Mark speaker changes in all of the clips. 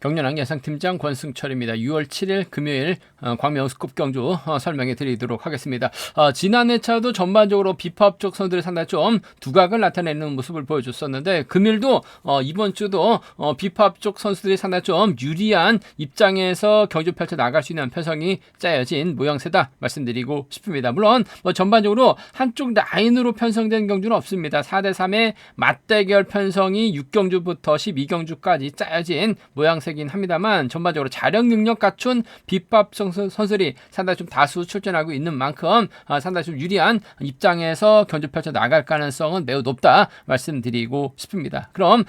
Speaker 1: 경륜한 예상팀장 권승철입니다. 6월 7일 금요일 광명스컵 경주 설명해 드리도록 하겠습니다. 지난 회차도 전반적으로 비파업적 선수들이 상당히 좀 두각을 나타내는 모습을 보여줬었는데 금일도 이번 주도 비파업적 선수들이 상당히 좀 유리한 입장에서 경주 펼쳐 나갈 수 있는 편성이 짜여진 모양새다 말씀드리고 싶습니다. 물론 전반적으로 한쪽 라인으로 편성된 경주는 없습니다. 4대3의 맞대결 편성이 6경주부터 12경주까지 짜여진 모양새긴 합니다만 전반적으로 자력 능력 갖춘 비파업성 선수들이 상당히 좀 다수 출전하고 있는 만큼 상당히 좀 유리한 입장에서 경주 펼쳐 나갈 가능성은 매우 높다 말씀드리고 싶습니다. 그럼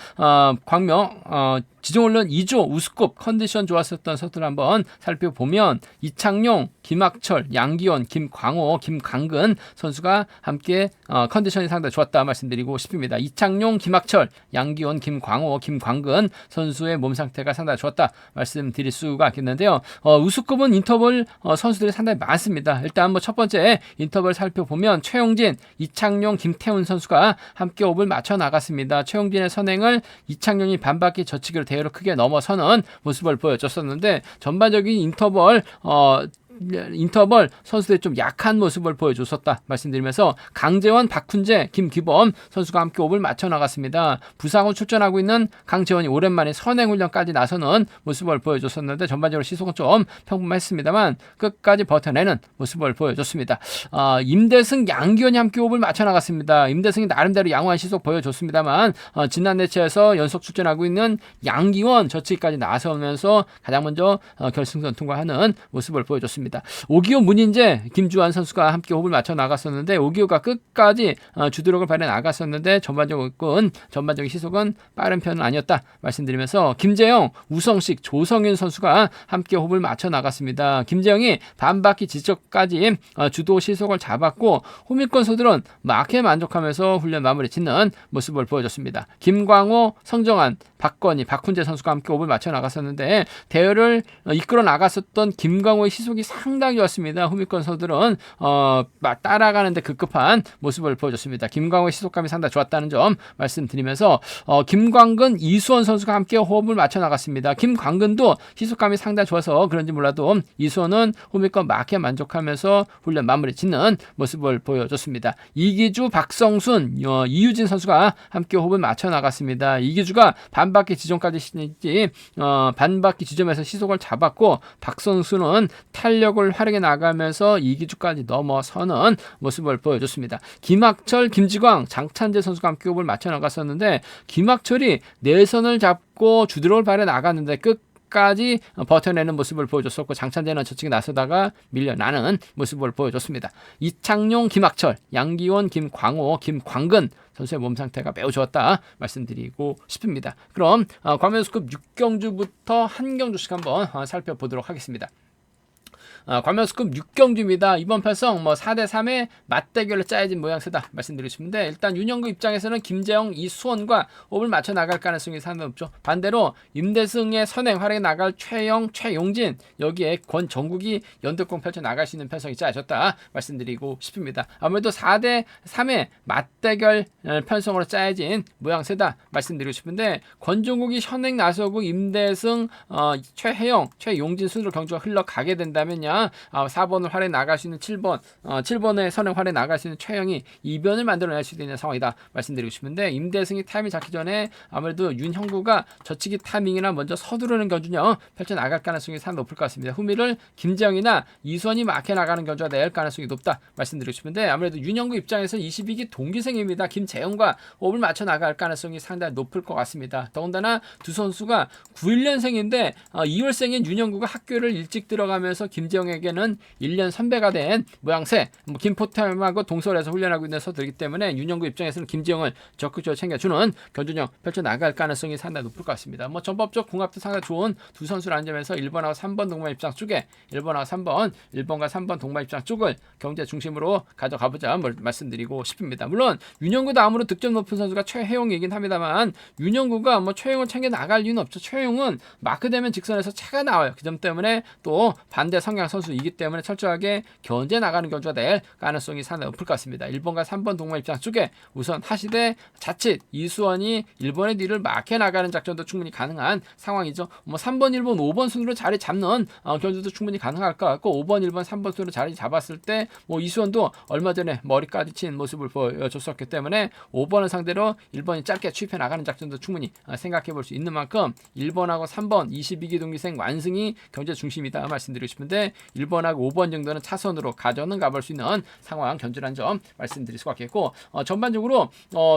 Speaker 1: 광명 지종훈련 2조 우스컵 컨디션 좋았었던 선수들 한번 살펴보면 이창용, 김학철, 양기원, 김광호, 김강근 선수가 함께 컨디션이 상당히 좋았다 말씀드리고 싶습니다. 이창용, 김학철, 양기원, 김광호, 김광근 선수의 몸 상태가 상당히 좋았다 말씀드릴 수가 있겠는데요. 우스컵은 인터벌 선수들이 상당히 많습니다. 일단 첫 번째 인터벌 살펴보면 최용진, 이창용, 김태훈 선수가 함께 호흡을 맞춰 나갔습니다. 최용진의 선행을 이창용이 반바퀴 젖히기로 대회로 크게 넘어서는 모습을 보여줬었는데 전반적인 인터벌 선수들이 좀 약한 모습을 보여줬었다 말씀드리면서 강재원, 박훈재, 김기범 선수가 함께 호흡을 맞춰 나갔습니다. 부상 후 출전하고 있는 강재원이 오랜만에 선행훈련까지 나서는 모습을 보여줬었는데 전반적으로 시속은 좀 평범했습니다만 끝까지 버텨내는 모습을 보여줬습니다. 임대승, 양기원이 함께 호흡을 맞춰 나갔습니다. 임대승이 나름대로 양호한 시속 보여줬습니다만 지난 대체에서 연속 출전하고 있는 양기원 저치기까지 나서면서 가장 먼저 결승선 통과하는 모습을 보여줬습니다. 오기호, 문인재, 김주환 선수가 함께 호흡을 맞춰 나갔었는데 오기호가 끝까지 주도력을 발휘해 나갔었는데 전반적인 시속은 빠른 편은 아니었다 말씀드리면서 김재영, 우성식, 조성윤 선수가 함께 호흡을 맞춰 나갔습니다. 김재영이 반바퀴 지적까지 주도 시속을 잡았고 호밀권 선수들은 막에 만족하면서 훈련 마무리 짓는 모습을 보여줬습니다. 김광호, 성정환, 박건희, 박훈재 선수가 함께 호흡을 맞춰 나갔었는데 대회를 이끌어 나갔었던 김광호의 시속이 상당히 좋았습니다. 후미권 선수들은 따라가는데 급급한 모습을 보여줬습니다. 김광호의 시속감이 상당히 좋았다는 점 말씀드리면서 김광근, 이수원 선수가 함께 호흡을 맞춰 나갔습니다. 김광근도 시속감이 상당히 좋아서 그런지 몰라도 이수원은 후미권 막에 만족하면서 훈련 마무리 짓는 모습을 보여줬습니다. 이기주, 박성순, 이유진 선수가 함께 호흡을 맞춰 나갔습니다. 이기주가 반바퀴 지점에서 시속을 잡았고 박성순은 탄력을 활용해 나가면서 이기주까지 넘어서는 모습을 보여줬습니다. 김학철, 김지광, 장찬재 선수가 함께 호흡을 맞춰 나갔었는데 김학철이 내선을 잡고 주드력을 발휘해 나갔는데 끝까지 버텨내는 모습을 보여줬었고 장찬재는 저측에 나서다가 밀려나는 모습을 보여줬습니다. 이창용, 김학철, 양기원, 김광호, 김광근 선수의 몸 상태가 매우 좋았다 말씀드리고 싶습니다. 그럼 광명스컵 6경주부터 한 경주씩 한번 살펴보도록 하겠습니다. 광명스컵 6경주입니다. 이번 편성 4대3의 맞대결로 짜여진 모양새다 말씀드리고 싶은데 일단 윤영구 입장에서는 김재영, 이수원과 호흡을 맞춰 나갈 가능성이 상당히 높죠. 반대로 임대승의 선행 활약에 나갈 최영, 최용진 여기에 권정국이 연득공 펼쳐 나갈 수 있는 편성이 짜여졌다 말씀드리고 싶습니다. 아무래도 4대3의 맞대결 편성으로 짜여진 모양새다 말씀드리고 싶은데 권정국이 선행 나서고 임대승, 최혜영, 최용진 순으로 경주가 흘러가게 된다면요 4번을 활에 나갈 수 있는 7번의 선행 활에 나갈 수 있는 최영이 이변을 만들어낼 수 있는 상황이다 말씀드리고 싶은데 임대승이 타이밍 잡기 전에 아무래도 윤형구가 저치기 타이밍이나 먼저 서두르는 경주냐 펼쳐 나갈 가능성이 상당히 높을 것 같습니다. 후미를 김재영이나 이수원이 막혀 나가는 경주가 낼 가능성이 높다 말씀드리고 싶은데 아무래도 윤형구 입장에서 22기 동기생입니다. 김재영과 호흡을 맞춰 나갈 가능성이 상당히 높을 것 같습니다. 더군다나 두 선수가 91년생인데 2월생인 윤형구가 학교를 일찍 들어가면서 김재영 에게는 1년 선배가 된 모양새 김포템하고 동서울에서 훈련하고 있는 선수들이기 때문에 윤영구 입장에서는 김지영을 적극적으로 챙겨주는 견준형 펼쳐나갈 가능성이 상당히 높을 것 같습니다. 전법적 궁합도 상당히 좋은 두 선수라는 점에서 1번하고 3번 동반 입장 쪽에 1번과 3번 동반 입장 쪽을 경제 중심으로 가져가보자 말씀드리고 싶습니다. 물론 윤영구도 아무로 득점 높은 선수가 최혜용이긴 합니다만 윤영구가 최혜용을 챙겨 나갈 이유는 없죠. 최혜용은 마크되면 직선에서 차가 나와요. 그 점 때문에 또 반대 성향 선수이기 때문에 철저하게 견제 나가는 견주가 될 가능성이 상당히 높을 것 같습니다. 1번과 3번 동반 입장 쪽에 우선 하시되 자칫 이수원이 1번의 뒤를 막혀 나가는 작전도 충분히 가능한 상황이죠. 뭐 3번, 1번, 5번 순으로 자리 잡는 견주도 충분히 가능할 것 같고 5번, 1번, 3번 순으로 자리 잡았을 때 뭐 이수원도 얼마 전에 머리까지 친 모습을 보여줬었기 때문에 5번을 상대로 1번이 짧게 추입해 나가는 작전도 충분히 생각해 볼 수 있는 만큼 1번하고 3번 22기 동기생 완승이 견제 중심이다 말씀드리고 싶은데 1번하고 5번 정도는 차선으로 가져는 가볼 수 있는 상황 견주라는 점 말씀드릴 수가 있겠고 전반적으로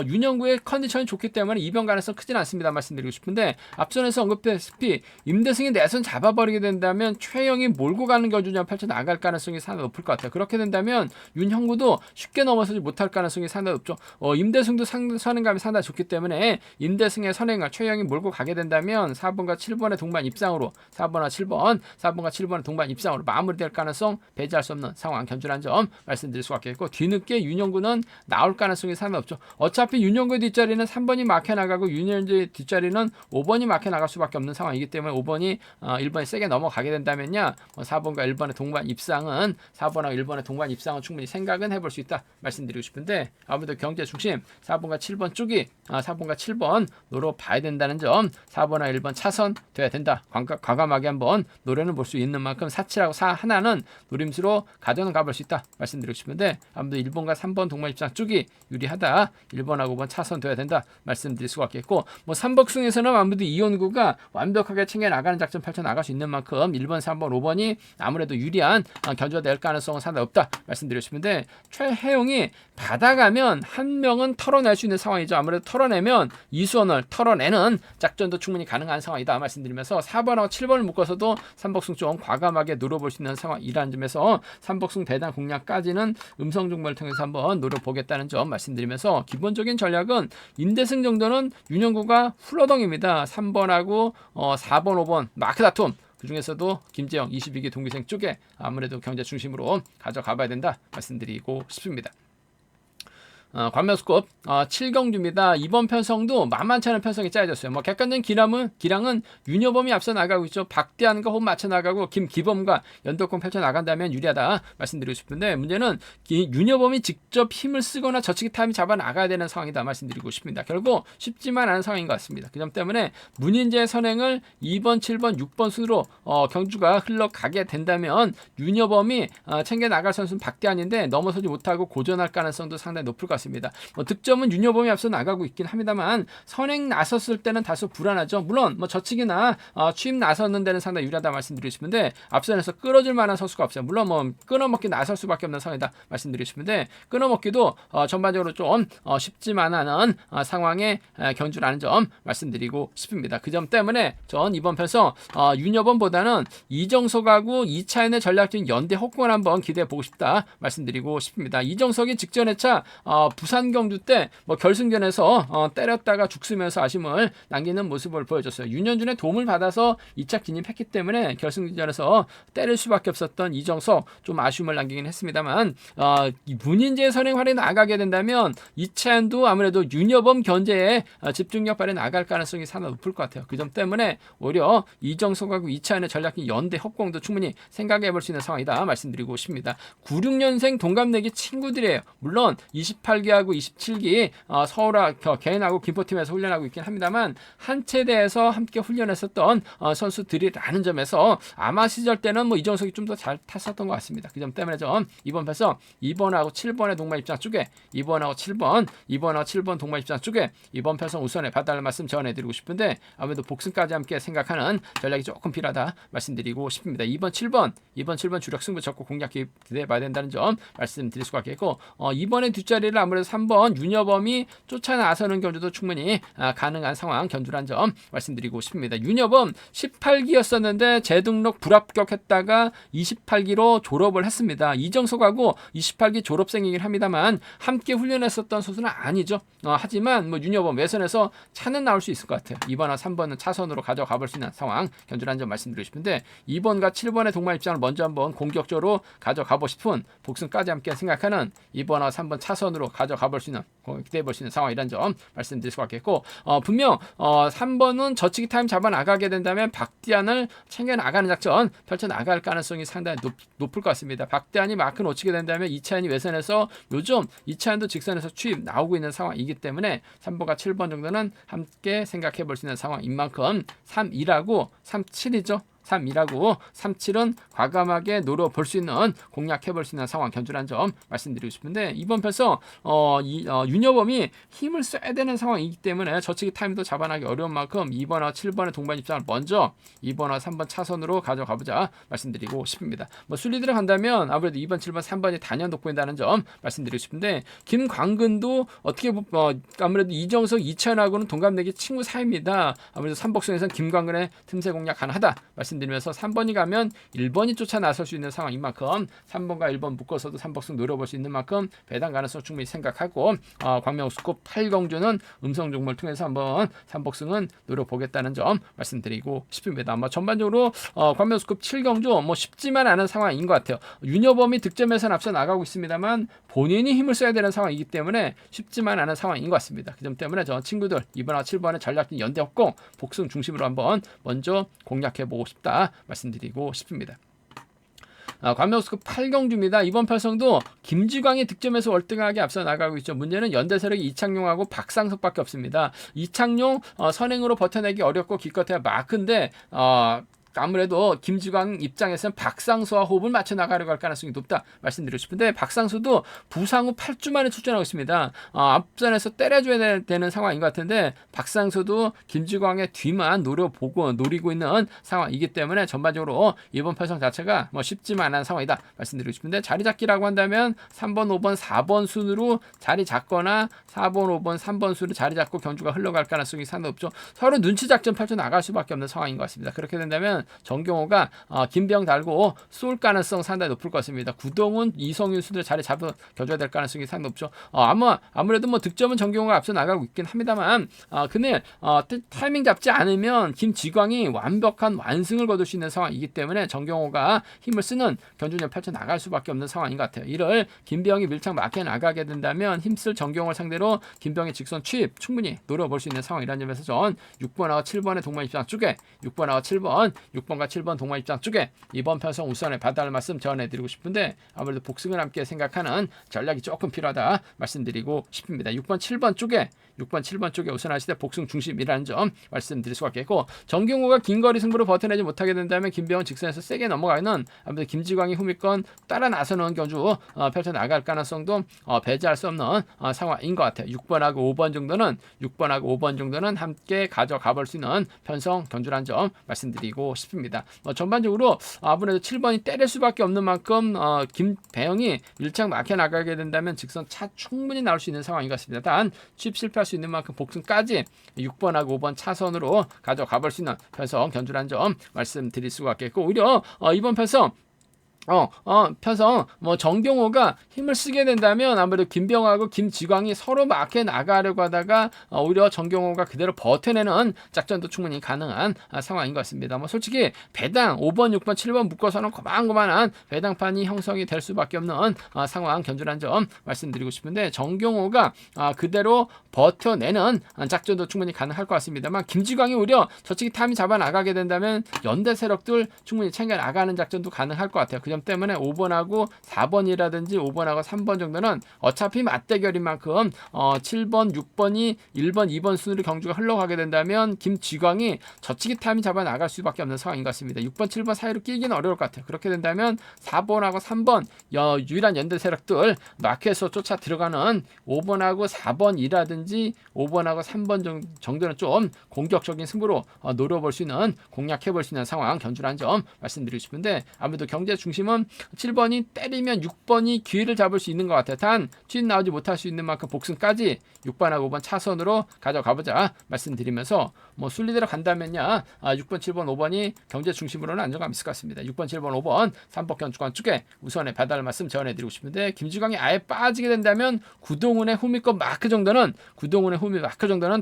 Speaker 1: 윤영구의 컨디션이 좋기 때문에 이변 가능성 크진 않습니다 말씀드리고 싶은데 앞선에서 언급했다시피 임대승이 내선 잡아버리게 된다면 최영이 몰고 가는 견주냐 펼쳐 나갈 가능성이 상당히 높을 것 같아요. 그렇게 된다면 윤형구도 쉽게 넘어서지 못할 가능성이 상당히 높죠. 임대승도 선행감이 상당히 좋기 때문에 임대승의 선행을 최영이 몰고 가게 된다면 4번과 7번의 동반 입상으로 4번과 7번의 동반 입상으로 마무리될 가능성 배제할 수 없는 상황 견주라는 점 말씀드릴 수가 있겠고 뒤늦게 윤영구는 나올 가능성이 상당히 없죠. 어차피 윤영구의 뒷자리는 3번이 막혀 나가고 윤영구의 뒷자리는 5번이 막혀 나갈 수밖에 없는 상황이기 때문에 5번이 1번이 세게 넘어가게 된다면요 4번과 1번의 동반 입상은 4번하고 1번의 동반 입상은 충분히 생각은 해볼 수 있다 말씀드리고 싶은데 아무래도 경제 중심 4번과 7번 쪽이 4번과 7번으로 봐야 된다는 점 4번과 1번 차선 돼야 된다. 과감하게 한번 노래는 볼 수 있는 만큼 4, 7하고 4 하나는 노림수로 가져는 가볼 수 있다 말씀드리고 싶은데 아무래도 1번과 3번 동반 입상 쪽이 유리하다. 1번하고 5번 차선 돼야 된다 말씀드릴 수가 있겠고 뭐 3복승에서는 아무래도 이온구가 완벽하게 챙겨 나가는 작전 펼쳐 나갈 수 있는 만큼 1번, 3번, 5번이 아무래도 유리한 견주가 될 가능성은 상당히 없다 말씀드리고 싶은데 최혜용이 받아가면 한 명은 털어낼 수 있는 상황이죠. 아무래도 털어내면 이수원을 털어내는 작전도 충분히 가능한 상황이다 말씀드리면서 4번하고 7번을 묶어서도 3복승 좀 과감하게 노려볼 수 있는 상황이라는 점에서 3복승 대단 공략까지는 음성 정보를 통해서 한번 노려보겠다는 점 말씀드리면서 기본적인 전략은 임대승 정도는 윤영구가 훌러덩입니다. 3번하고 4번, 5번 마크 다툼 그 중에서도 김재영 22기 동기생 쪽에 아무래도 경제 중심으로 가져가 봐야 된다 말씀드리고 싶습니다. 관면수급 7경주입니다. 이번 편성도 만만치 않은 편성이 짜여졌어요. 뭐 객관적인 기량은 윤여범이 앞서 나가고 있죠. 박대한과 호흡 맞춰 나가고 김기범과 연도권 펼쳐 나간다면 유리하다 말씀드리고 싶은데 문제는 윤여범이 직접 힘을 쓰거나 저치기 타임이 잡아 나가야 되는 상황이다 말씀드리고 싶습니다. 결국 쉽지만 않은 상황인 것 같습니다. 그 점 때문에 문인재 선행을 2번, 7번, 6번 순으로 경주가 흘러가게 된다면 윤여범이 챙겨 나갈 선수는 박대한인데 넘어서지 못하고 고전할 가능성도 상당히 높을 것 같습니다. 득점은 윤여범이 앞서 나가고 있긴 합니다만 선행 나섰을 때는 다소 불안하죠. 물론 뭐 저치기나 취임 나섰는 데는 상당히 유리하다 말씀드리고 싶은데 앞선에서 끌어줄 만한 선수가 없어요. 물론 뭐 끊어먹기 나설 수밖에 없는 상황이다 말씀드리고 싶은데 끊어먹기도 전반적으로 좀 쉽지만 않은 상황의 견주라는 점 말씀드리고 싶습니다. 그 점 때문에 전 이번 편성 윤여범보다는 이정석하고 2차인의 전략적인 연대 혹공을 한번 기대해 보고 싶다 말씀드리고 싶습니다. 이정석이 직전에 차 부산 경주 때 뭐 결승전에서 때렸다가 죽으면서 아쉬움을 남기는 모습을 보여줬어요. 윤현준의 도움을 받아서 2차 진입했기 때문에 결승전에서 때릴 수밖에 없었던 이정석 좀 아쉬움을 남기긴 했습니다만 문인재 선행활에 나가게 된다면 2차연도 아무래도 윤여범 견제에 집중력 발휘 나갈 가능성이 상당히 높을 것 같아요. 그 점 때문에 오히려 이정석하고 2차연의 전략적 연대 협공도 충분히 생각해 볼 수 있는 상황이다 말씀드리고 싶습니다. 96년생 동갑내기 친구들이에요. 물론 28기하고 27기 서울하 개인하고 김포팀에서 훈련하고 있긴 합니다만 한 체대에서 함께 훈련했었던 선수들이라는 점에서 아마 시절 때는 뭐 이정석이 좀 더 잘 탔었던 것 같습니다. 그 점 때문에 좀 이번 편성 2번하고 7번의 동반 입장 쪽에 2번하고 7번 동반 입장 쪽에 이번 편성 우선에 봐달라는 말씀 전해드리고 싶은데 아무래도 복승까지 함께 생각하는 전략이 조금 필요하다 말씀드리고 싶습니다. 2번 7번 주력 승부 적고 공략 기대해 봐야 된다는 점 말씀드릴 수가 있겠고 이번에 뒷자리를 아무래도 3번 윤여범이 쫓아 나서는 견주도 충분히 가능한 상황 견주란 점 말씀드리고 싶습니다. 윤여범 18기였었는데 재등록 불합격했다가 28기로 졸업을 했습니다. 이정석하고 28기 졸업생이긴 합니다만 함께 훈련했었던 선수는 아니죠. 하지만 뭐 윤여범 외선에서 차는 나올 수 있을 것 같아요. 2번과 3번은 차선으로 가져가 볼 수 있는 상황 견주란 점 말씀드리고 싶은데 2번과 7번의 동반 입장을 먼저 한번 공격적으로 가져가고 싶은 복승까지 함께 생각하는 2번과 3번 차선으로 가져가 볼 수 있는 기대해 볼 수 있는 상황이란 점 말씀드릴 수가 있겠고 분명 3번은 저치기 타임 잡아 나가게 된다면 박대한을 챙겨 나가는 작전 펼쳐 나갈 가능성이 상당히 높을 것 같습니다. 박대한이 마크 놓치게 된다면 이차현이 외선에서 요즘 이차현도 직선에서 추입 나오고 있는 상황이기 때문에 3번과 7번 정도는 함께 생각해 볼 수 있는 상황인 만큼 3-2라고 3-7이죠. 3-2라고 3-7은 과감하게 노려볼 수 있는 공략해볼 수 있는 상황 견주란 점 말씀드리고 싶은데 이번 편성 윤여범이 힘을 써야 되는 상황이기 때문에 저치기 타임도 잡아나기 어려운 만큼 2번과 7번의 동반 입장을 먼저 2번과 3번 차선으로 가져가보자 말씀드리고 싶습니다. 뭐 순리대로 간다면 아무래도 2번, 7번, 3번이 단연 돋보인다는 점 말씀드리고 싶은데 김광근도 어떻게 아무래도 이정석, 이찬하고는 동갑내기 친구 사이입니다. 아무래도 삼복성에서는 김광근의 틈새 공략 가능하다 말씀드리면서 3번이 가면 1번이 쫓아 나설 수 있는 상황인 만큼 3번과 1번 묶어서도 삼복승 노려볼 수 있는 만큼 배당 가능성 충분히 생각하고 광명우스컵 8경주는 음성종목을 통해서 한번 삼복승은 노려보겠다는 점 말씀드리고 싶습니다. 전반적으로 광명우스컵 7경주 뭐 쉽지만 않은 상황인 것 같아요. 윤여범이 득점에서는 앞서 나가고 있습니다만 본인이 힘을 써야 되는 상황이기 때문에 쉽지만 않은 상황인 것 같습니다. 그 점 때문에 저 친구들 2번과 7번의 전략적인 연대 없고 복승 중심으로 한번 먼저 공략해보고 싶다 말씀드리고 싶습니다. 광명우스컵 8경주입니다. 이번 편성도 김지광이 득점에서 월등하게 앞서 나가고 있죠. 문제는 연대세력이 이창용하고 박상석밖에 없습니다. 이창용 선행으로 버텨내기 어렵고 기껏해야 마크인데 아무래도 김지광 입장에서는 박상수와 호흡을 맞춰 나가려고 할 가능성이 높다 말씀드리고 싶은데 박상수도 부상 후 8주 만에 출전하고 있습니다. 앞선에서 때려줘야 되는 상황인 것 같은데 박상수도 김지광의 뒤만 노리고 있는 상황이기 때문에 전반적으로 이번 편성 자체가 뭐 쉽지만 않은 상황이다 말씀드리고 싶은데 자리 잡기라고 한다면 3번, 5번, 4번 순으로 자리 잡거나 4번, 5번, 3번 순으로 자리 잡고 경주가 흘러갈 가능성이 상당히 높죠. 서로 눈치 작전 펼쳐 나갈 수밖에 없는 상황인 것 같습니다. 그렇게 된다면 정경호가 김병 달고 쏠 가능성 상당히 높을 것 같습니다. 구동훈, 이성윤 수들 자리 잡아 겨줘야 될 가능성이 상당히 높죠. 아무래도 뭐 득점은 정경호가 앞서 나가고 있긴 합니다만 근데 타이밍 잡지 않으면 김지광이 완벽한 완승을 거둘 수 있는 상황이기 때문에 정경호가 힘을 쓰는 견주전 펼쳐 나갈 수밖에 없는 상황인 것 같아요. 이를 김병이 밀착 막혀 나가게 된다면 힘쓸 정경호를 상대로 김병의 직선 취입 충분히 노려볼 수 있는 상황이라는 점에서 전 6번하고 7번의 동반 입장 쪽에 6번과 7번 동반 입장 쪽에 이번 편성 우선의 받아할 말씀 전해드리고 싶은데 아무래도 복승을 함께 생각하는 전략이 조금 필요하다 말씀드리고 싶습니다. 6번, 7번 쪽에 우선하시되 복승 중심이라는 점 말씀드릴 수가 있겠고 정경호가 긴거리 승부로 버텨내지 못하게 된다면 김병은 직선에서 세게 넘어가는 아무래도 김지광이 후미권 따라 나서는 경주 펼쳐 나갈 가능성도 배제할 수 없는 상황인 것 같아요. 6번하고 5번 정도는 함께 가져가 볼 수 있는 편성 경주라는 점 말씀드리고 싶습니다. 전반적으로 아무래도 7번이 때릴 수밖에 없는 만큼 김배영이 밀착 막혀 나가게 된다면 직선 차 충분히 나올 수 있는 상황인 것 같습니다. 단 취입 실패할 수 있는 만큼 복승까지 6번하고 5번 차선으로 가져가 볼 수 있는 편성 견주라는 점 말씀드릴 수가 있겠고 오히려 이번 편성 편성 정경호가 힘을 쓰게 된다면 아무래도 김병하고 김지광이 서로 막혀 나가려고 하다가 오히려 정경호가 그대로 버텨내는 작전도 충분히 가능한 상황인 것 같습니다. 솔직히 배당 5번, 6번, 7번 묶어서는 고만고만한 배당판이 형성이 될 수밖에 없는 상황 견주란 점 말씀드리고 싶은데 정경호가 그대로 버텨내는 작전도 충분히 가능할 것 같습니다만 김지광이 오히려 저치기 타임이 잡아 나가게 된다면 연대 세력들 충분히 챙겨 나가는 작전도 가능할 것 같아요. 그 점 때문에 5번하고 4번이라든지 5번하고 3번 정도는 어차피 맞대결인 만큼 7번, 6번이 1번, 2번 순으로 경주가 흘러가게 된다면 김지광이 저치기 타임이 잡아 나갈 수밖에 없는 상황인 것 같습니다. 6번, 7번 사이로 끼기는 어려울 것 같아요. 그렇게 된다면 4번하고 3번 유일한 연대 세력들 마켓에서 쫓아 들어가는 5번하고 4번이라든지 5번하고 3번 정도는 좀 공격적인 승부로 노려볼 수 있는 공략해볼 수 있는 상황 견주라는 점 말씀드리고 싶은데 아무래도 경제 중심은 7번이 때리면 6번이 기회를 잡을 수 있는 것 같아요. 단 취입 나오지 못할 수 있는 만큼 복승까지 6번하고 5번 차선으로 가져가보자 말씀드리면서 순리대로 간다면요 6번, 7번, 5번이 경제 중심으로는 안정감 있을 것 같습니다. 6번, 7번, 5번 3번 견주권 쪽에 우선의 배달 말씀 전해드리고 싶은데 김지광이 아예 빠지게 된다면 구동훈의 후미권 마크 정도는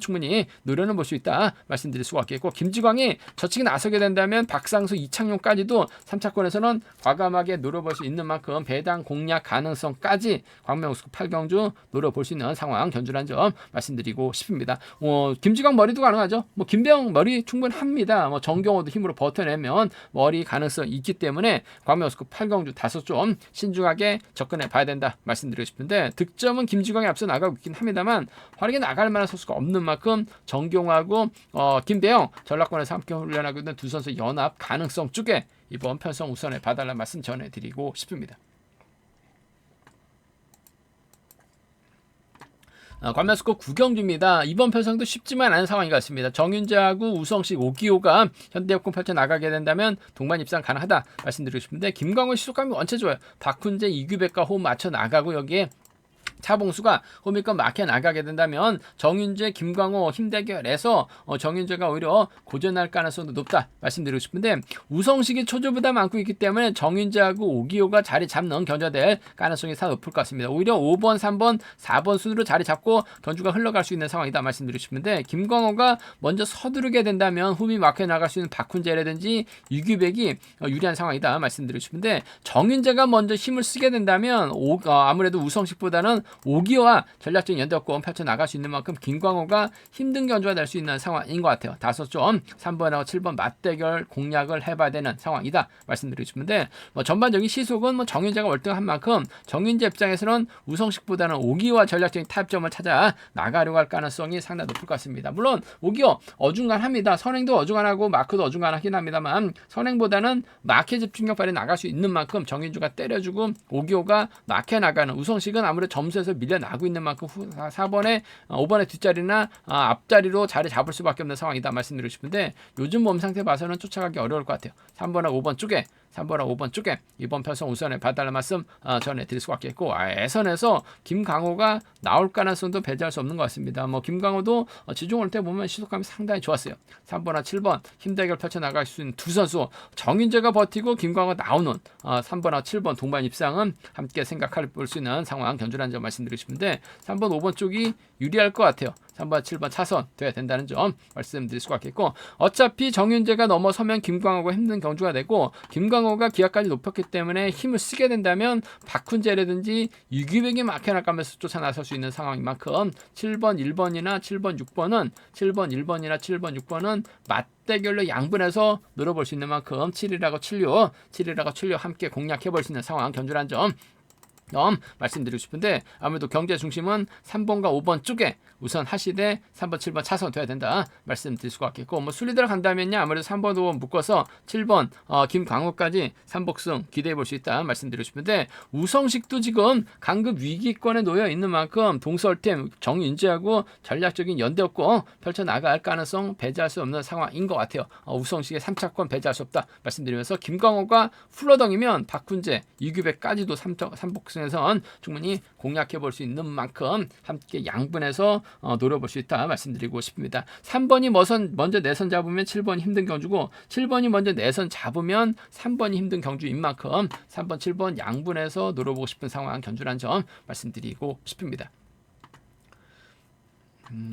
Speaker 1: 충분히 노려는 볼 수 있다 말씀드릴 수가 있겠고 김지광이 저치기 나서게 된다면 박상수, 이창용까지도 3차권에서는 과감하게 과감하게 노려볼 수 있는 만큼 배당 공략 가능성까지 광명우스컵 8경주 노려볼 수 있는 상황 견주라는 점 말씀드리고 싶습니다. 김지광 머리도 가능하죠. 김병 머리 충분합니다. 정경호도 힘으로 버텨내면 머리 가능성이 있기 때문에 광명우스컵 8경주 다소 좀 신중하게 접근해 봐야 된다 말씀드리고 싶은데, 득점은 김지광이 앞서 나가고 있긴 합니다만 활약에 나갈 만한 선수가 없는 만큼 정경호하고 김대영 전라권에서 함께 훈련하고 있는 두 선수 연합 가능성 쪽에 이번 편성 우선에 봐달라는 말씀 전해드리고 싶습니다. 관면스컵 9경주입니다. 이번 편성도 쉽지만 않은 상황인 것 같습니다. 정윤재하고 우성식, 오기호가 현대협공 펼쳐나가게 된다면 동반 입상 가능하다 말씀드리고 싶은데, 김광호 시속감이 원체 좋아요. 박훈재, 이규백과 호흡 맞춰 나가고 여기에 차봉수가 홈일권 막혀 나가게 된다면 정윤재, 김광호 힘 대결에서 정윤재가 오히려 고전할 가능성도 높다 말씀드리고 싶은데, 우성식이 초조보다 많고 있기 때문에 정윤재하고 오기호가 자리 잡는 견주될 가능성이 다 높을 것 같습니다. 오히려 5번, 3번, 4번 순으로 자리 잡고 견주가 흘러갈 수 있는 상황이다 말씀드리고 싶은데, 김광호가 먼저 서두르게 된다면 홈이 막혀 나갈 수 있는 박훈재라든지 유규백이 유리한 상황이다 말씀드리고 싶은데, 정윤재가 먼저 힘을 쓰게 된다면 아무래도 우성식보다는 오기호와 전략적인 연대권 펼쳐나갈 수 있는 만큼 김광호가 힘든 견주가 될 수 있는 상황인 것 같아요. 다소 좀 3번하고 7번 맞대결 공략을 해봐야 되는 상황이다 말씀드리고 싶은데, 전반적인 시속은 정윤재가 월등한 만큼 정윤재 입장에서는 우성식보다는 오기호와 전략적인 타협점을 찾아 나가려고 할 가능성이 상당히 높을 것 같습니다. 물론 오기호 어중간합니다. 선행도 어중간하고 마크도 어중간하긴 합니다만 선행보다는 마크에 집중력 발휘 나갈 수 있는 만큼 정윤주가 때려주고 오기호가 마크에 나가는, 우성식은 아무래도 점수에서 밀려나고 있는 만큼 4번에 5번의 뒷자리나 앞자리로 자리 잡을 수밖에 없는 상황이다 말씀드리고 싶은데, 요즘 몸 상태 봐서는 쫓아가기 어려울 것 같아요. 3번하고 5번 쪽에 3번하고 5번 쪽에 이번 편성 우선에 봐달라는 말씀 전해드릴 수밖에 없고, 예선에서 김강호가 나올 가능성도 배제할 수 없는 것 같습니다. 김강호도 지종 올 때 보면 시속감이 상당히 좋았어요. 3번과 7번 힘 대결 펼쳐나갈 수 있는 두 선수, 정윤재가 버티고 김강호가 나오는 3번과 7번 동반 입상은 함께 생각할 수 있는 상황 견주라는 점 말씀드리고 싶은데, 3번, 5번 쪽이 유리할 것 같아요. 3번, 7번 차선 돼야 된다는 점 말씀드릴 수가 있겠고, 어차피 정윤재가 넘어서면 김광호가 힘든 경주가 되고, 김광호가 기아까지 높였기 때문에 힘을 쓰게 된다면 박훈재라든지 유규백이 막혀나가면서 쫓아 나설 수 있는 상황인 만큼 7번, 1번이나 7번, 6번은 7번, 1번이나 7번, 6번은 맞대결로 양분해서 노려볼 수 있는 만큼 7이라고 7류 함께 공략해볼 수 있는 상황 견주란 점 말씀드리고 싶은데, 아무래도 경제 중심은 3번과 5번 쪽에 우선 하시되 3번, 7번 차선 돼야 된다 말씀드릴 수가 있겠고, 순리대로 간다면요 아무래도 3번, 5번 묶어서 7번 김광호까지 3복승 기대해 볼 수 있다 말씀드리고 싶은데, 우성식도 지금 강급 위기권에 놓여 있는 만큼 동설팀 정윤재하고 전략적인 연대권 펼쳐나갈 가능성 배제할 수 없는 상황인 것 같아요. 우성식의 3차권 배제할 수 없다 말씀드리면서, 김광호가 풀러덩이면 박훈재, 이규백까지도 3복승에선 충분히 공략해 볼 수 있는 만큼 함께 양분해서 노려볼 수 있다 말씀드리고 싶습니다. 3번이 먼저 내선 잡으면 7번이 힘든 경주고, 7번이 먼저 내선 잡으면 3번이 힘든 경주인 만큼 3번, 7번 양분해서 노려보고 싶은 상황 견주란 점 말씀드리고 싶습니다.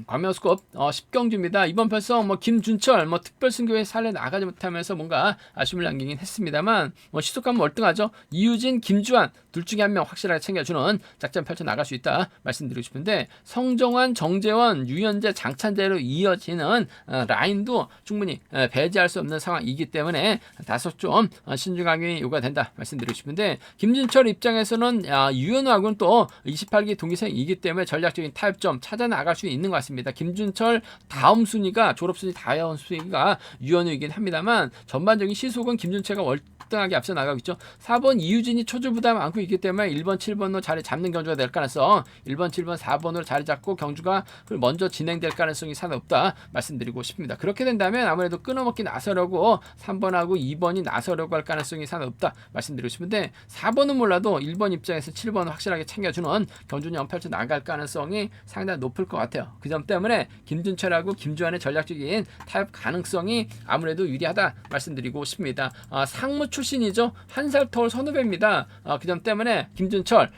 Speaker 1: 광명우스컵 10경주입니다. 이번 편성 김준철 특별 승교에 살려 나가지 못하면서 뭔가 아쉬움을 남기긴 했습니다만, 시속감은 월등하죠. 이유진, 김주환 둘 중에 한 명 확실하게 챙겨주는 작전 펼쳐 나갈 수 있다 말씀드리고 싶은데, 성정환, 정재원, 유현재, 장찬재로 이어지는 라인도 충분히 배제할 수 없는 상황이기 때문에 다소 좀 신중하게 요구된다 말씀드리고 싶은데, 김준철 입장에서는 유현우하고는 또 28기 동기생이기 때문에 전략적인 타협점 찾아 나갈 수 있는 것 같습니다. 김준철 다음 순위가 졸업순위 다음 순위가 유현우이긴 합니다만, 전반적인 시속은 김준철가 월등하게 앞서 나가고 있죠. 4번 이유진이 초조부담 안고 있기 때문에 1번, 7번으로 자리 잡는 경주가 될 가능성, 1번, 7번, 4번으로 자리 잡고 경주가 먼저 진행될 가능성이 상당히 없다 말씀드리고 싶습니다. 그렇게 된다면 아무래도 끊어먹기 나서려고 3번하고 2번이 나서려고 할 가능성이 상당히 없다 말씀드리고 싶은데, 4번은 몰라도 1번 입장에서 7번을 확실하게 챙겨주는 경주년 펼쳐 나갈 가능성이 상당히 높을 것 같아요. 그 점 때문에 김준철하고 김주환의 전략적인 타협 가능성이 아무래도 유리하다 말씀드리고 싶습니다. 상무 출신이죠. 한 살 터울 선후배입니다. 그 점 때문에 김준철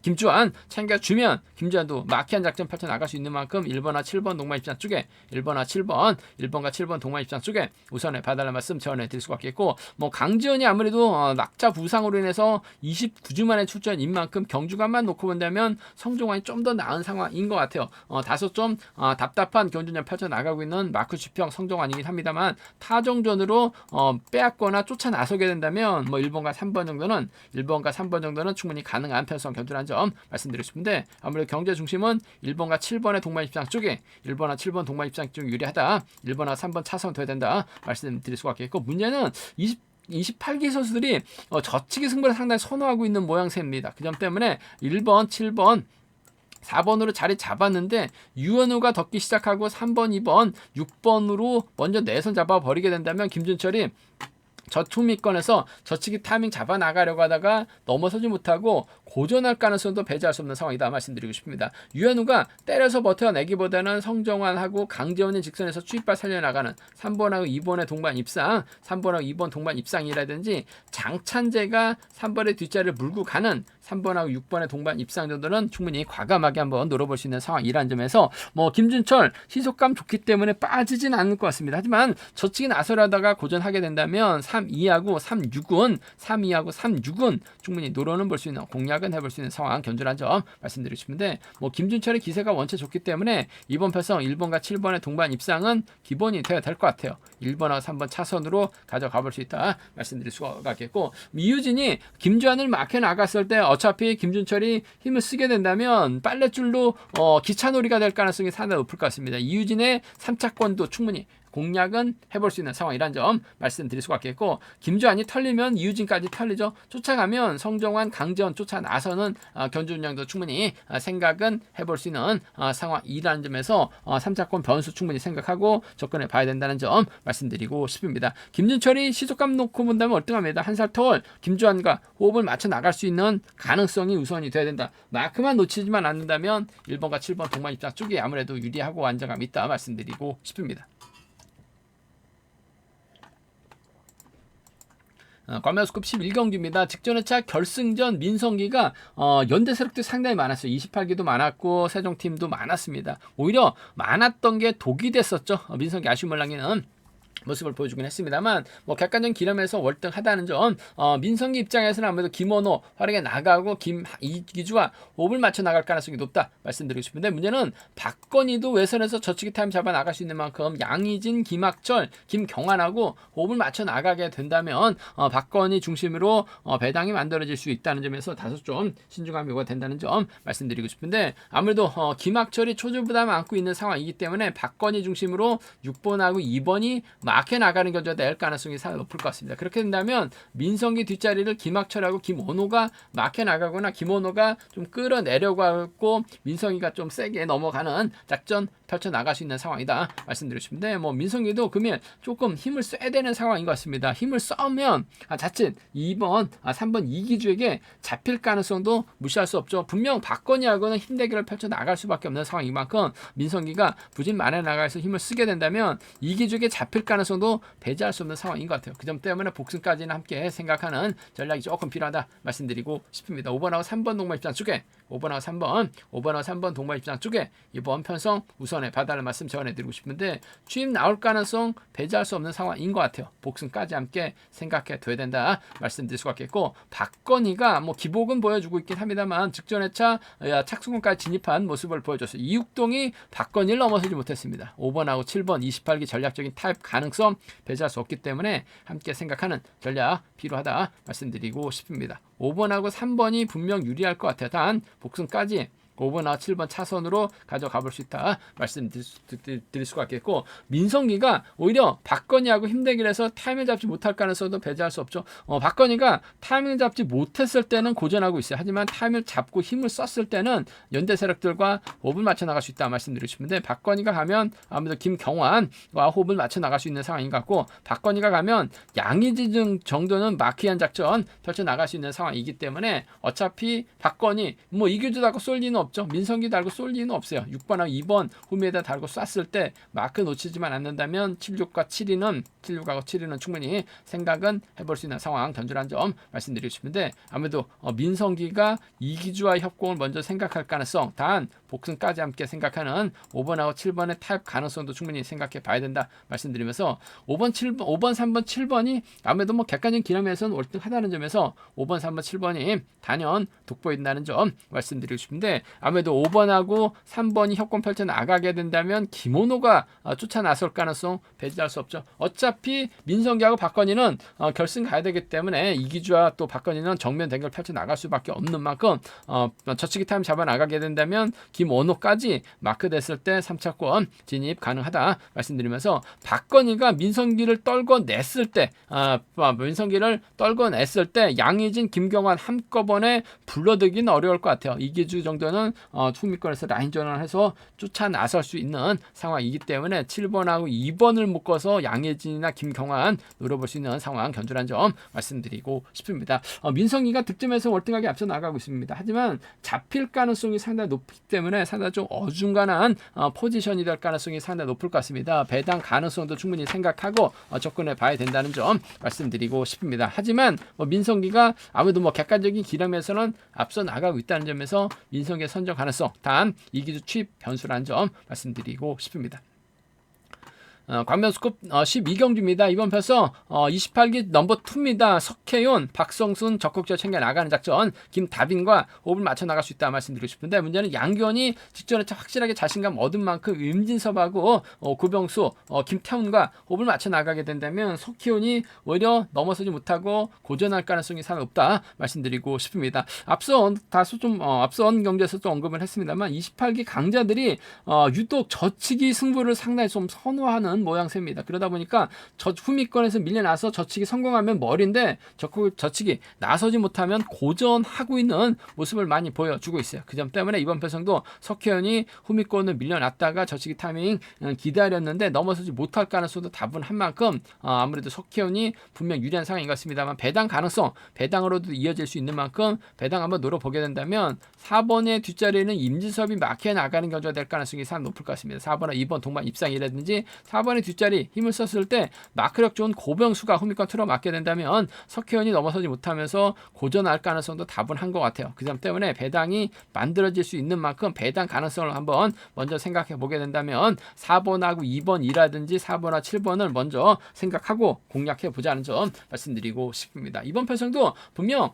Speaker 1: 김주환 챙겨주면 김주환도 마키한 작전 펼쳐 나갈 수 있는 만큼 1번과 7번 동반 입장 쪽에 1번과 7번 동반 입장 쪽에 우선에 봐달라는 말씀 전해드릴 수가 있겠고, 뭐 강지원이 아무래도 낙자 부상으로 인해서 29주 만에 출전인 만큼 경주간만 놓고 본다면 성종환이 좀 더 나은 상황인 것 같아요. 다소 좀 답답한 경주전 펼쳐 나가고 있는 마크 주평 성종환이긴 합니다만, 타종전으로 빼앗거나 쫓아 나서게 된다면 뭐 1번과 3번 정도는 충분히 가능한 편성 견주라는 점 말씀드리고 싶은데, 아무래도 경제 중심은 1번과 7번의 동반 입장 쪽에 1번과 7번 동반 입장 쪽이 유리하다. 1번과 3번 차선 돼야 된다 말씀드릴 수가 있겠고, 문제는 28기 선수들이 저치기 승부를 상당히 선호하고 있는 모양새입니다. 그 점 때문에 1번, 7번 4번으로 자리 잡았는데 유현우가 덮기 시작하고 3번, 2번, 6번으로 먼저 내선 잡아버리게 된다면 김준철이 저 투미권에서 저치기 타이밍 잡아 나가려고 하다가 넘어서지 못하고 고전할 가능성도 배제할 수 없는 상황이다 말씀드리고 싶습니다. 유현우가 때려서 버텨내기보다는 성정환하고 강재원의 직선에서 추입발 살려나가는 3번하고 2번의 동반 입상, 3번하고 2번 동반 입상이라든지 장찬재가 3번의 뒷자리를 물고 가는 3번하고 6번의 동반 입상 정도는 충분히 과감하게 한번 노려볼 수 있는 상황이라는 점에서 뭐 김준철 시속감 좋기 때문에 빠지진 않을 것 같습니다. 하지만 저치기 나서려다가 고전하게 된다면 3-2하고 3-6은 충분히 노려는 볼 수 있는, 공략은 해볼 수 있는 상황 견주란 점 말씀드리고 싶은데, 뭐 김준철의 기세가 원체 좋기 때문에 이번 편성 1번과 7번의 동반 입상은 기본이 되어야 될 것 같아요. 1번하고 3번 차선으로 가져가 볼 수 있다 말씀드릴 수가 있겠고, 이유진이 김주환을 막혀 나갔을 때 어차피 김준철이 힘을 쓰게 된다면 빨랫줄로 기차놀이가 될 가능성이 상당히 높을 것 같습니다. 이유진의 3차권도 충분히 공략은 해볼 수 있는 상황이란 점 말씀드릴 수가 있겠고, 김주환이 털리면 이유진까지 털리죠. 쫓아가면 성정환, 강재원 쫓아 나서는 견주 운영도 충분히 생각은 해볼 수 있는 상황이라는 점에서 3차권 변수 충분히 생각하고 접근해 봐야 된다는 점 말씀드리고 싶습니다. 김준철이 시속감 놓고 본다면 얼등합니다. 한 살 터울 김주환과 호흡을 맞춰 나갈 수 있는 가능성이 우선이 돼야 된다. 마크만 놓치지만 않는다면 1번과 7번 동반 입장 쪽이 아무래도 유리하고 안정감이 있다 말씀드리고 싶습니다. 과메어스컵 11경기입니다. 직전회차 결승전 민성기가 연대 세력도 상당히 많았어요. 28기도 많았고 세종팀도 많았습니다. 오히려 많았던 게 독이 됐었죠. 민성기 아쉬움을 남기는 모습을 보여주긴 했습니다만, 뭐 객관적인 기념에서 월등하다는 점, 민성기 입장에서는 아무래도 김원호 활약에 나가고 이기주와 호흡을 맞춰 나갈 가능성이 높다 말씀드리고 싶은데, 문제는 박건희도 외선에서 저치기 타임 잡아 나갈 수 있는 만큼 양의진, 김학철, 김경환하고 호흡을 맞춰 나가게 된다면 박건희 중심으로 배당이 만들어질 수 있다는 점에서 다소 좀 신중함이 요구가 된다는 점 말씀드리고 싶은데, 아무래도 김학철이 초주 부담을 안고 있는 상황이기 때문에 박건희 중심으로 6번하고 2번이 막혀 나가는 견주가 될 가능성이 상당히 높을 것 같습니다. 그렇게 된다면 민성기 뒷자리를 김학철하고 김원호가 막혀 나가거나 김원호가 좀 끌어내려고 하고 민성기가 좀 세게 넘어가는 작전 펼쳐 나갈 수 있는 상황이다 말씀드리고 싶은데, 뭐 민성기도 금일 조금 힘을 써야 되는 상황인 것 같습니다. 힘을 써면 자칫 2번, 3번 이기주에게 잡힐 가능성도 무시할 수 없죠. 분명 박건희하고는 힘 대결을 펼쳐 나갈 수밖에 없는 상황인 만큼 민성기가 부진만에 나가서 힘을 쓰게 된다면 이기주에게 잡힐 가능성도 배제할 수 없는 상황인 것 같아요. 그 점 때문에 복승까지는 함께 생각하는 전략이 조금 필요하다 말씀드리고 싶습니다. 5번하고 3번 동반 입장 쪽에 5번하고 3번 동반 입장 쪽에 이번 편성 우선에 봐달라는 말씀 전해드리고 싶은데, 취임 나올 가능성 배제할 수 없는 상황인 것 같아요. 복승까지 함께 생각해 둬야 된다 말씀드릴 수가 있겠고, 박건희가 뭐 기복은 보여주고 있긴 합니다만 직전회차 착수권까지 진입한 모습을 보여줬어요. 이육동이 박건희를 넘어서지 못했습니다. 5번하고 7번 28기 전략적인 타입 가능성 배제할 수 없기 때문에 함께 생각하는 전략 필요하다 말씀드리고 싶습니다. 5번하고 3번이 분명 유리할 것 같아요. 단 복승까지 5번하고 7번 차선으로 가져가 볼 수 있다 말씀드릴 수가 있겠고, 민성기가 오히려 박건희하고 힘대결에서 타이밍을 잡지 못할 가능성도 배제할 수 없죠. 박건희가 타이밍을 잡지 못했을 때는 고전하고 있어요. 하지만 타이밍을 잡고 힘을 썼을 때는 연대 세력들과 호흡을 맞춰 나갈 수 있다 말씀드리고 싶은데, 박건희가 가면 아무래도 김경환과 호흡을 맞춰 나갈 수 있는 상황인 것 같고, 박건희가 가면 양의진 정도는 마키한 작전 펼쳐 나갈 수 있는 상황이기 때문에 어차피 박건희 뭐 이겨주다고 쏠 리는 없죠. 민성기 달고 쏠 리는 없어요. 6번하고 2번 후미에다 달고 쐈을 때 마크 놓치지만 않는다면 76과 7위는 충분히 생각은 해볼 수 있는 상황 견주란 점 말씀드리고 싶은데, 아무래도 민성기가 이기주와 협공을 먼저 생각할 가능성, 단 복승까지 함께 생각하는 5번하고 7번의 타협 가능성도 충분히 생각해 봐야 된다 말씀드리면서, 5번, 3번, 7번이 아무래도 뭐 객관적인 기념에서는 월등하다는 점에서 5번, 3번, 7번이 단연 돋보인다는 점 말씀드리고 싶은데, 아무래도 5번하고 3번이 협공 펼쳐 나가게 된다면 김원호가 쫓아 나설 가능성 배제할 수 없죠. 어차피 민성기하고 박건희는 결승 가야 되기 때문에 이기주와 또 박건희는 정면 대결 펼쳐 나갈 수밖에 없는 만큼 저치기 타임 잡아 나가게 된다면 김원호까지 마크됐을 때 3차권 진입 가능하다 말씀드리면서, 박건희가 민성기를 떨궈냈을 때 양의진, 김경환 한꺼번에 불러들기는 어려울 것 같아요. 이기주 정도는 후미권에서 라인 전환해서 쫓아 나설 수 있는 상황이기 때문에 7번하고 2번을 묶어서 양의진이나 김경환 노려볼 수 있는 상황 견주란 점 말씀드리고 싶습니다. 민성기가 득점에서 월등하게 앞서 나가고 있습니다. 하지만 잡힐 가능성이 상당히 높기 때문에 상당히 좀 어중간한 포지션이 될 가능성이 상당히 높을 것 같습니다. 배당 가능성도 충분히 생각하고 접근해 봐야 된다는 점 말씀드리고 싶습니다. 하지만 민성기가 아무래도 객관적인 기량에서는 앞서 나가고 있다는 점에서 민성기의 선정 가능성, 단 이기주 취입 변수라는 점 말씀드리고 싶습니다. 광명스컵 12경주입니다. 이번 편성 28기 넘버 2입니다. 석혜윤, 박성순 적극적으로 챙겨 나가는 작전, 김다빈과 호흡을 맞춰 나갈 수 있다 말씀드리고 싶은데, 문제는 양기원이 직전에 확실하게 자신감 얻은 만큼 임진섭하고 구병수, 김태훈과 호흡을 맞춰 나가게 된다면 석혜윤이 오히려 넘어서지 못하고 고전할 가능성이 상당히 높다 말씀드리고 싶습니다. 앞선 경주에서 또 언급을 했습니다만 28기 강자들이 유독 저치기 승부를 상당히 좀 선호하는 모양새입니다. 그러다 보니까 후미권에서 밀려나서 저치기 성공하면 머리인데 저치기 나서지 못하면 고전하고 있는 모습을 많이 보여주고 있어요. 그 점 때문에 이번 편성도 석혜연이 후미권을 밀려났다가 저치기 타이밍 기다렸는데 넘어서지 못할 가능성도 다분한 만큼 아무래도 석혜연이 분명 유리한 상황인 것 같습니다만, 배당으로도 이어질 수 있는 만큼 배당 한번 노려보게 된다면 4번의 뒷자리는 임진섭이 막혀 나가는 경주가 될 가능성이 상당히 높을 것 같습니다. 4번과 2번 동반 입상이라든지 4번의 뒷자리 힘을 썼을 때 마크력 좋은 고병수가 후미권 틀어 맞게 된다면 석혜연이 넘어서지 못하면서 고전할 가능성도 다분한 것 같아요. 그 점 때문에 배당이 만들어질 수 있는 만큼 배당 가능성을 한번 먼저 생각해 보게 된다면 4번하고 2번이라든지 4번과 7번을 먼저 생각하고 공략해 보자는 점 말씀드리고 싶습니다. 이번 편성도 분명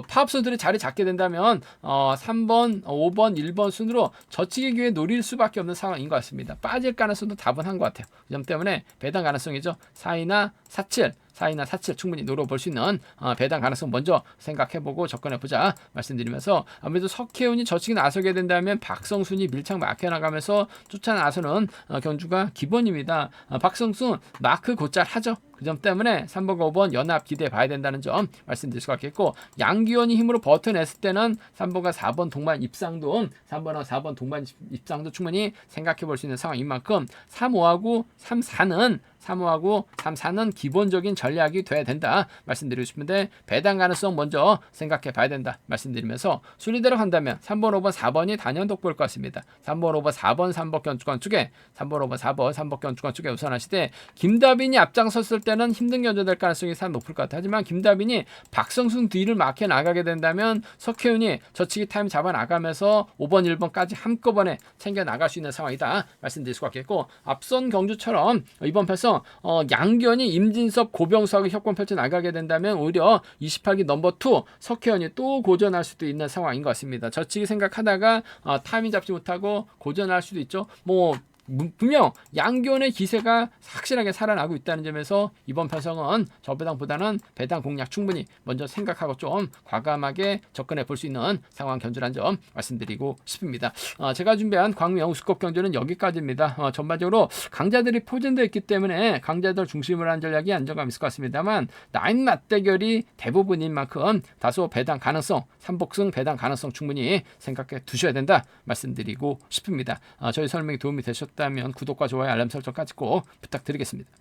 Speaker 1: 파업 선수들이 자리 잡게 된다면 3번, 5번, 1번 순으로 저치기 기회 노릴 수밖에 없는 상황인 것 같습니다. 빠질 가능성도 다분한 것 같아요. 그 점 때문에 배당 가능성이죠. 4이나 4칠 충분히 노려볼 수 있는 배당 가능성 먼저 생각해보고 접근해보자 말씀드리면서, 아무래도 석혜훈이 저치기 나서게 된다면 박성순이 밀착 막혀 나가면서 쫓아 나서는 경주가 기본입니다. 박성순 마크 곧잘 하죠. 그 점 때문에 3번과 5번 연합 기대해 봐야 된다는 점 말씀드릴 수 있겠고, 양기원이 힘으로 버텨냈을 때는 3번과 4번 동반 입상도 충분히 생각해 볼 수 있는 상황인 만큼 3, 4는 기본적인 전략이 돼야 된다 말씀드리고 싶은데, 배당 가능성 먼저 생각해 봐야 된다 말씀드리면서, 순위대로 한다면 3번, 5번, 4번이 단연 돋보일 것 같습니다. 3번, 5번, 4번, 3번 견주권 쪽에 3번, 5번, 4번, 3번 견주권 쪽에 우선하시되, 김다빈이 앞장섰을 때는 힘든 견주될 가능성이 상당히 높을 것 같아요. 하지만 김다빈이 박성순 뒤를 막혀 나가게 된다면 석혜윤이 저치기 타임 잡아 나가면서 5번, 1번까지 한꺼번에 챙겨 나갈 수 있는 상황이다 말씀드릴 수가 있겠고, 앞선 경주처럼 이번 편성 양기현이 임진섭, 고병수하고 협공 펼쳐 나가게 된다면 오히려 28기 넘버 2 석혜연이 또 고전할 수도 있는 상황인 것 같습니다. 저치기 생각하다가 타이밍 잡지 못하고 고전할 수도 있죠. 분명 양기원의 기세가 확실하게 살아나고 있다는 점에서 이번 편성은 저배당보다는 배당 공략 충분히 먼저 생각하고 좀 과감하게 접근해 볼 수 있는 상황 견주란 점 말씀드리고 싶습니다. 제가 준비한 광명 우스컵 경주는 여기까지입니다. 전반적으로 강자들이 포진되어 있기 때문에 강자들 중심으로 한 전략이 안정감 있을 것 같습니다만, 라인 맞대결이 대부분인 만큼 다소 배당 가능성, 3복승 배당 가능성 충분히 생각해 두셔야 된다 말씀드리고 싶습니다. 저희 설명이 도움이 되셨다면 구독과 좋아요, 알람 설정까지 꼭 부탁드리겠습니다.